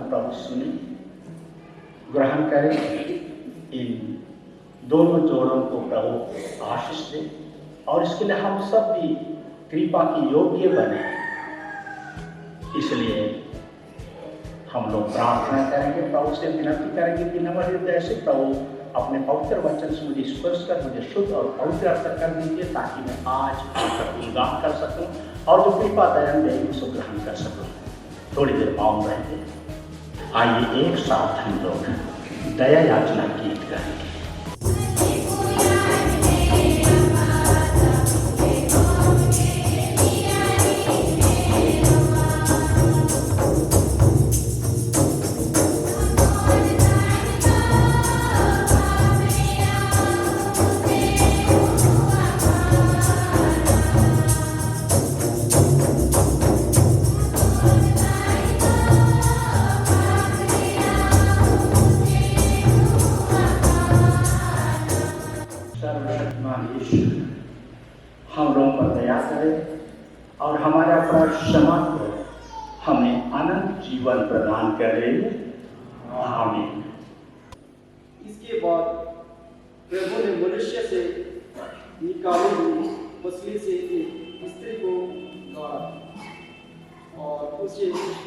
प्रभु सुने, ग्रहण करें। इन दोनों जोड़ों को प्रभु आशीष दे और इसके लिए हम सब भी कृपा की योग्य बने। इसलिए हम लोग प्रार्थना करेंगे, प्रभु से विनती करेंगे कि नम्र हृदय से प्रभु अपने पवित्र वचन से मुझे स्पर्श कर मुझे शुद्ध और पवित्र कर दीजिए, ताकि मैं आज आपका गुणगान कर सकूं और जो कृपा दयान देगी उसको ग्रहण कर सकूं। थोड़ी देर मौन रहेंगे। आइए एक साथ हम लोग दया याचना गीत गाएंगे। हम लोगों पर दया करें और हमारा अपराध क्षमा करो, हमें अनंत जीवन प्रदान करे। आमीन। इसके बाद प्रभु ने मनुष्य से निकाली हुई मछली से एक स्त्री को गाड़ा और उसे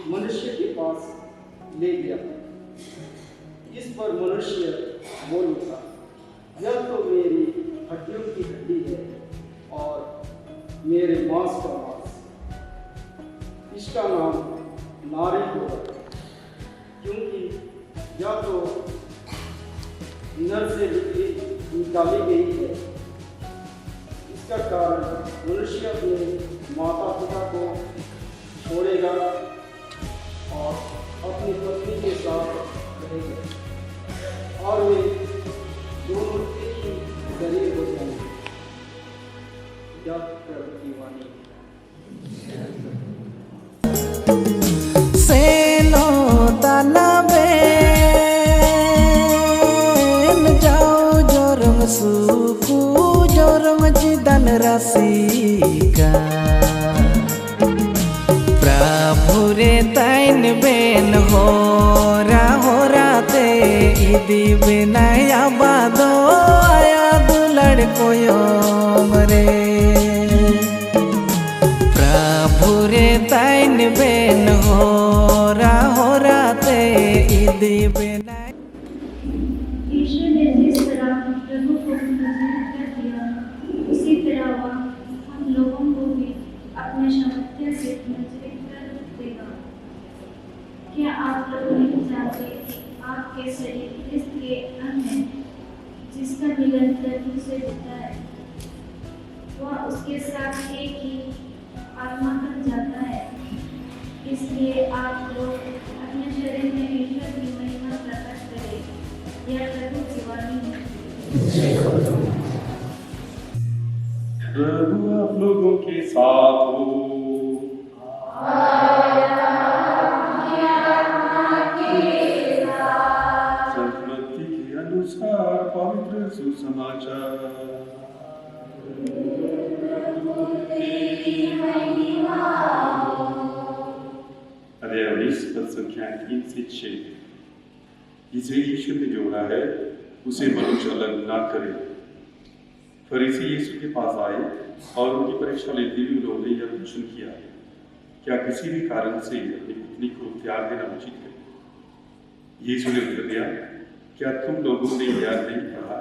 मनुष्य के पास ले गया। इस पर मनुष्य बोल उठा, यह तो मेरी हड्डियों की हड्डी है और मेरे मांस का मांस। इसका नाम नारी होगा, क्योंकि यह तो नर से निकाली गई है। इसका कारण मनुष्य अपने माता पिता को छोड़ेगा और अपनी पत्नी के साथ रहेगा और वे दोनों एक ही शरीर हो जाएंगे। यह प्रभु की वाणी। सेनो तालाबे जाओ जोरम सुकु जोरम जिदन रसिका प्रभु रे ताइन बेन होरा ते इदी बिनाया बादो आया दुलड़ कोयो मरे प्रभु रे ताइन बेन होरा ते इदी बिना। यीशु ने जिस तरह प्रभु को नजर कर दिया, उसी तरह वह हम लोगों को भी अपने सामर्थ्य से नजर कर देगा। क्या आप लोग नहीं जानते कि आपके शरीर क्रिस्त के अंग हैं, जिसका मिलन प्रभु से होता है, वह उसके साथ एक ही आत्मा बन जाता है। इसलिए आप लोग अपने शरीर में ईश्वर की महिमा प्रकट करें। यह प्रभु की वाणी है। प्रभु आप लोगों के साथ हो। सत्मति के अनुसार पवित्र सुसमाचार। अध्याय 19 पद संख्या 3 से 6। जिसे यीशु ने जोड़ा है उसे मनुष्य अलग ना करे। फरीसी यीशु के पास आए और उनकी परीक्षा लेते हुए उन्होंने यह प्रश्न किया, क्या किसी भी कारण से अपनी पत्नी को त्याग देना उचित है? यीशु ने उत्तर दिया, क्या तुम लोगों ने याद नहीं पढ़ा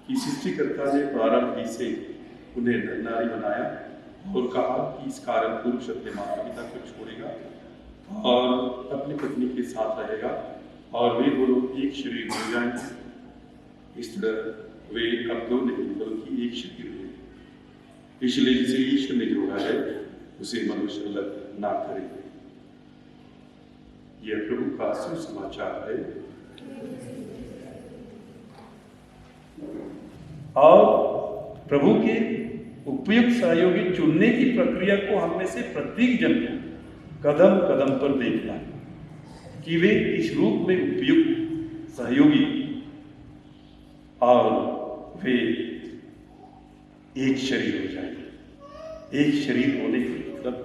कि सृष्टिकर्ता ने प्रारंभ ही से उन्हें नर नारी बनाया और कहा कि इस कारण पुरुष अपने माता पिता को छोड़ेगा और अपनी पत्नी के साथ रहेगा और वे दोनों एक शरीर हो जाएंगे। इस तरह वे अब दो नहीं बल्कि एक शरीर हुए। इसलिए जिसे ईश्वर ने जोड़ा है उसे मनुष्य अलग ना करे। यह प्रभु का सुसमाचार है। और प्रभु के उपयुक्त सहयोगी चुनने की प्रक्रिया को हम में से प्रत्येक जन को कदम कदम पर देखना कि वे इस रूप में उपयुक्त सहयोगी और वे एक शरीर हो जाएंगे। एक शरीर होने के मतलब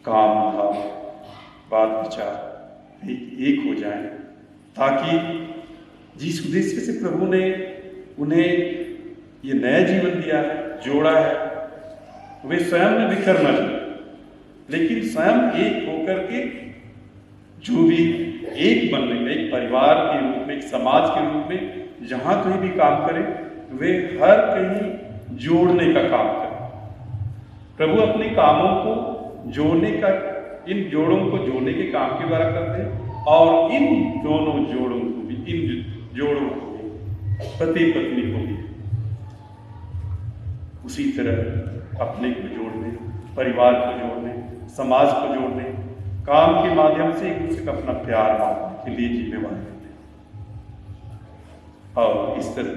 काम धाम एक हो जाएं, ताकि जिस उद्देश्य से प्रभु ने उन्हें ये नया जीवन दिया है, जोड़ा है, वे स्वयं में बिखर न जाए, लेकिन स्वयं एक होकर के जो भी एक बनने का, एक परिवार के रूप में, एक समाज के रूप में जहाँ कहीं भी काम करें, वे हर कहीं जोड़ने का काम करें। प्रभु अपने कामों को जोड़ने का, इन जोड़ों को जोड़ने के काम के द्वारा करते हैं, और इन दोनों जोड़ों को भी, इन जोड़ों को भी, पति पत्नी को भी उसी तरह अपने को जोड़ने, परिवार को जोड़ने, समाज को जोड़ने, काम के माध्यम से एक दूसरे का अपना प्यार बांटने के लिए जिम्मेवार रहते हैं। और इस तरह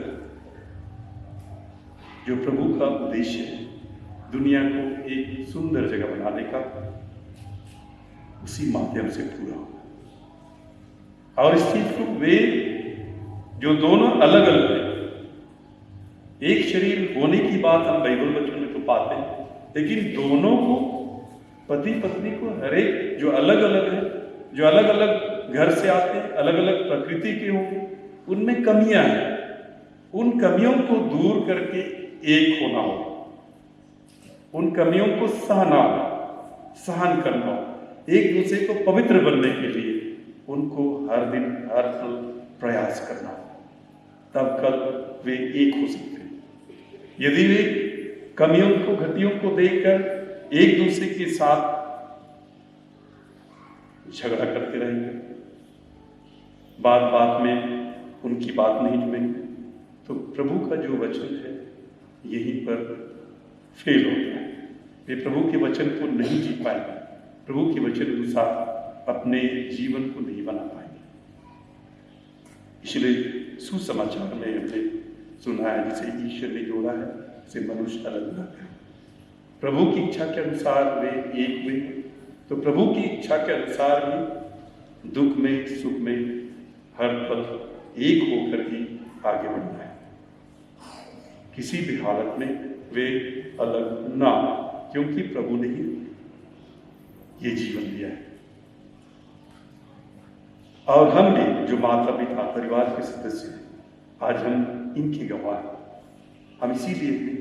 जो प्रभु का उद्देश्य है, दुनिया को एक सुंदर जगह बनाने का, उसी माध्यम से पूरा होगा। और इस चीज को वे जो दोनों अलग अलग हैं, एक शरीर होने की बात हम बाइबल वचन में तो पाते हैं, लेकिन दोनों को, पति पत्नी को, हर एक जो अलग अलग है, जो अलग अलग घर से आते हैं, अलग अलग प्रकृति के होंगे, उनमें कमियां हैं, उन कमियों को दूर करके एक होना हो, उन कमियों को सहना हो, सहन करना हो, एक दूसरे को पवित्र बनने के लिए उनको हर दिन हर पल प्रयास करना हो, तब कल वे एक हो सकते हैं। यदि वे कमियों को, घटियों को देखकर एक दूसरे के साथ झगड़ा करते रहेंगे, बात बात में उनकी बात नहीं जुड़ेंगे, तो प्रभु का जो वचन है यहीं पर फेल हो गया। वे प्रभु के वचन को नहीं जी पाएंगे, प्रभु के वचन अनुसार अपने जीवन को नहीं बना पाएंगे। इसलिए सुसमाचार में हमने सुना है, जिसे ईश्वर ने जोड़ा है उसे मनुष्य अलग न करे। प्रभु की इच्छा के अनुसार वे एक हुए, तो प्रभु की इच्छा के अनुसार ही दुख में, सुख में हर पल एक होकर ही आगे बढ़ना है। किसी भी हालत में वे अलग ना, क्योंकि प्रभु ने ही ये जीवन दिया है। और हम भी जो माता पिता, परिवार के सदस्य हैं, आज हम इनके गवाह हैं। हम इसीलिए हैं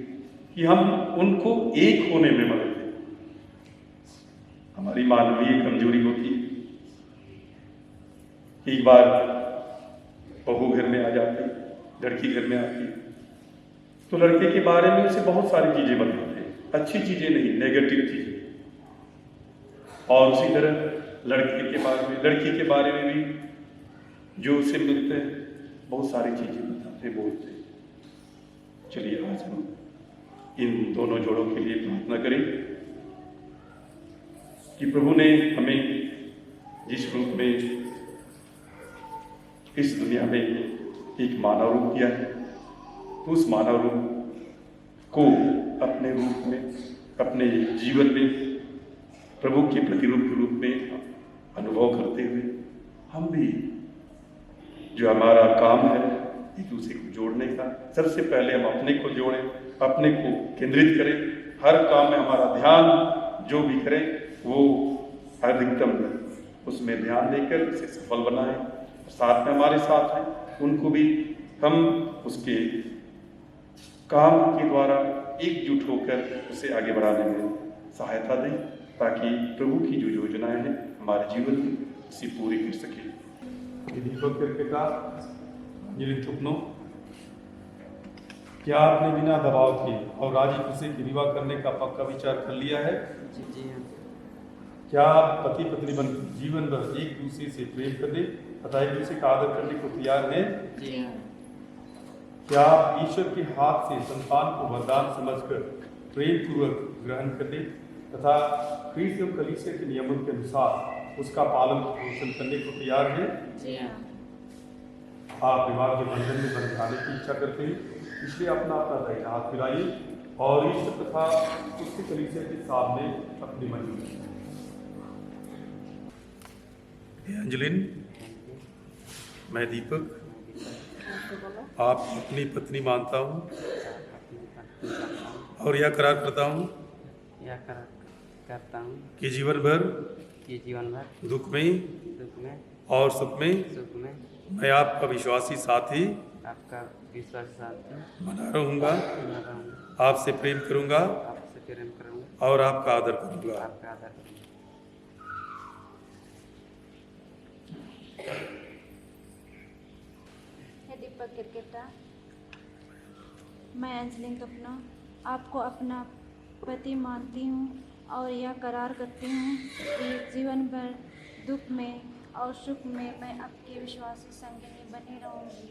कि हम उनको एक होने में मदद दें। हमारी मानवीय कमजोरी होती है, एक बार बहू घर में आ जाती, लड़की घर में आती, तो लड़के के बारे में उसे बहुत सारी चीजें बताते हैं, अच्छी चीजें नहीं, नेगेटिव चीजें। और उसी तरह लड़के के बारे में, लड़की के बारे में भी जो उसे मिलते हैं बहुत सारी चीजें बताते, बोलते हैं। चलिए आज हम इन दोनों जोड़ों के लिए प्रार्थना करें कि प्रभु ने हमें जिस रूप में इस दुनिया में एक मानव रूप दिया है, तो उस मानव रूप को अपने रूप में, अपने जीवन में प्रभु के प्रतिरूप के रूप में अनुभव करते हुए हम भी जो हमारा काम है एक दूसरे को जोड़ने का, सबसे पहले हम अपने को जोड़ें, अपने को केंद्रित करें, हर काम में हमारा ध्यान जो भी करें वो अधिकतम उसमें ध्यान देकर उसे सफल बनाएं। साथ में हमारे साथ हैं उनको भी हम उसके काम के द्वारा एकजुट होकर उसे आगे बढ़ाने में सहायता दें, ताकि प्रभु की जो योजनाएं हैं हमारे जीवन में उसे पूरी कर सके। दीपक का थुपनो, क्या आपने बिना दबाव के और राजी खुशी की विवाह करने का पक्का विचार कर लिया है? जी हाँ। क्या आप पति पत्नी बन जीवन भर एक दूसरे से प्रेम करने तथा एक दूसरे का आदर करने को तैयार हैं? जी हाँ। क्या आप ईश्वर के हाथ से संतान को वरदान समझकर प्रेम पूर्वक ग्रहण करने तथा ख्रीस्त एवं कलीसिया के नियमों के अनुसार उसका पालन पोषण करने को तैयार हैं? जी हाँ। आप विवाह के बंधन में बंध जाने की इच्छा करते हैं, इसलिए अपना अपना दाहिना हाथ मिलाइए और ईश्वर तथा उसके कलीसिया के सामने अपनी मंजूरी। अंजलिन, मैं दीपक आप अपनी पत्नी मानता हूँ और यह करार करता हूँ करता हूँ कि जीवन भर कि जीवन भर दुख में दुख में और सुख में सुख में मैं आपका विश्वासी साथी आपका विश्वास साथी बना रहूँगा, बना रहूँगा, आपसे प्रेम करूँगा आपसे प्रेम करूँगा, और आपका आदर करूँगा। आपका आदर करूँगा। हे दीपक क्रिकेटा, मैं अंजलि कपना आपको अपना पति मानती हूँ और यह करार करती हूँ कि जीवन भर दुख में और सुख में मैं आपकी विश्वासी संगिनी बनी रहूँगी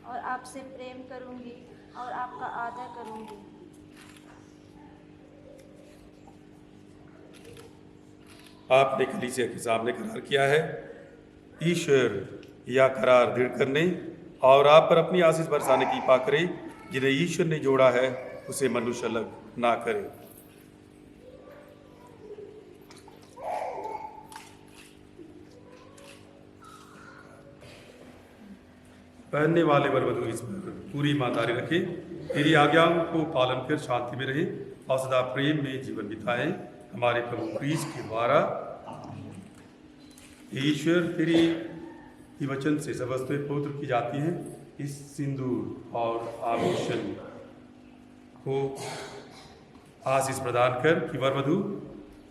और आपसे प्रेम करूँगी और आपका आदर करूँगी। आपने कलीसिया के सामने करार किया है ईश्वर यह करार दृढ़ करने और आप पर अपनी आशीष बरसाने की कृपा करे। जिन्हें ईश्वर ने जोड़ा है उसे मनुष्य अलग ना करे। पहनने वाले वर वधू इस पर पूरी ईमानदारी रखें, तेरी आज्ञाओं को पालन कर शांति में रहे और सदा प्रेम में जीवन बिताएं हमारे प्रभु क्रीस्त के द्वारा। ईश्वर तेरी ही वचन से सब वस्तुएं पवित्र की जाती हैं। इस सिंदूर और आभूषण को आशीष प्रदान कर कि वर वधू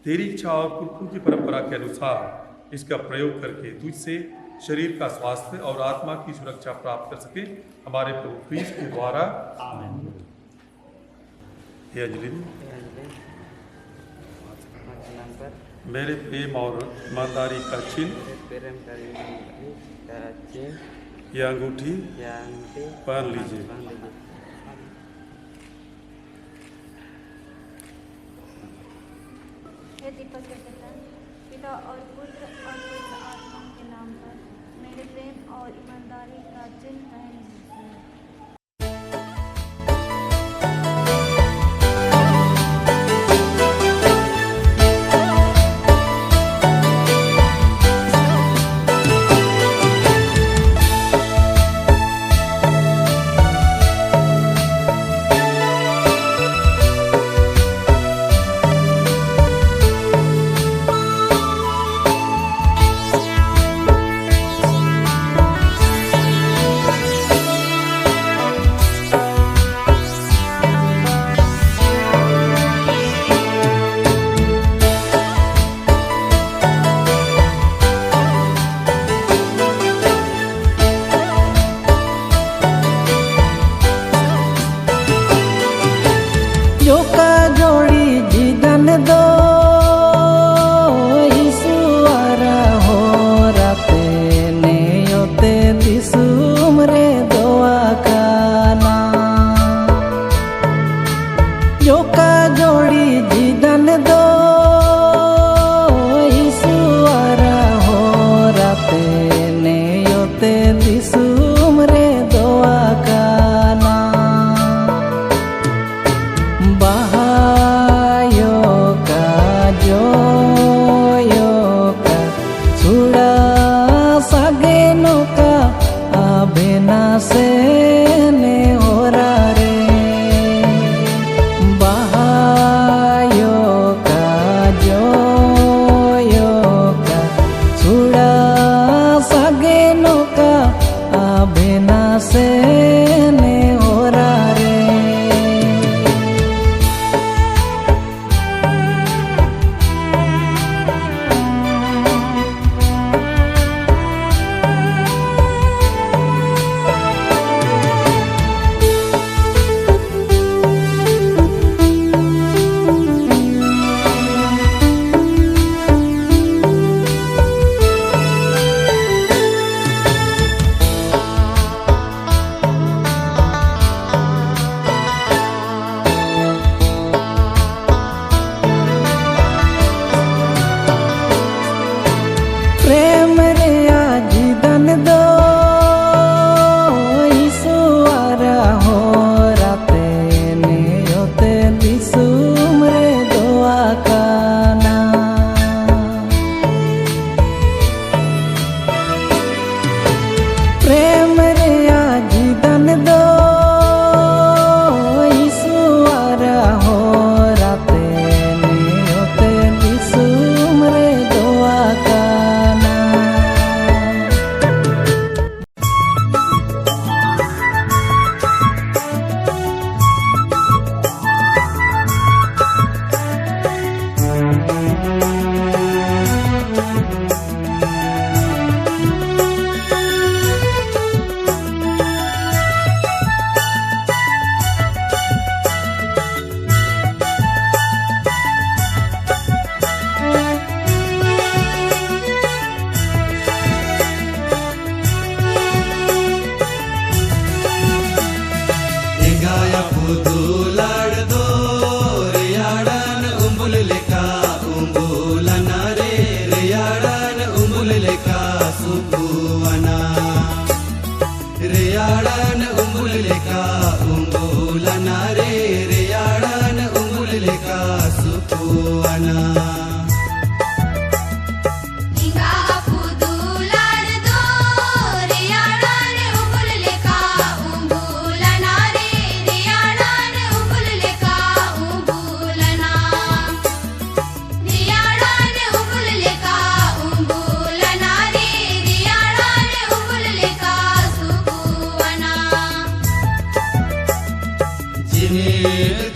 तेरी इच्छा और पुरखों की परंपरा के अनुसार इसका प्रयोग करके तुझसे शरीर का स्वास्थ्य और आत्मा की सुरक्षा प्राप्त कर सके हमारे प्रभु क्रीस्त के द्वारा। आमीन। हे अंजलि, मेरे प्रेम और ईमानदारी का चिन्ह प्रेम करेंगे यह अंगूठी पहन लीजिए। हे दीपक के पिता और पुत्र और पवित्र आत्मा के नाम पर मेरे प्रेम और ईमानदारी का चिन्ह पहन लीजिए।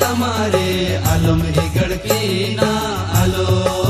તમારે આલમ ઈ ગળકી ના આલો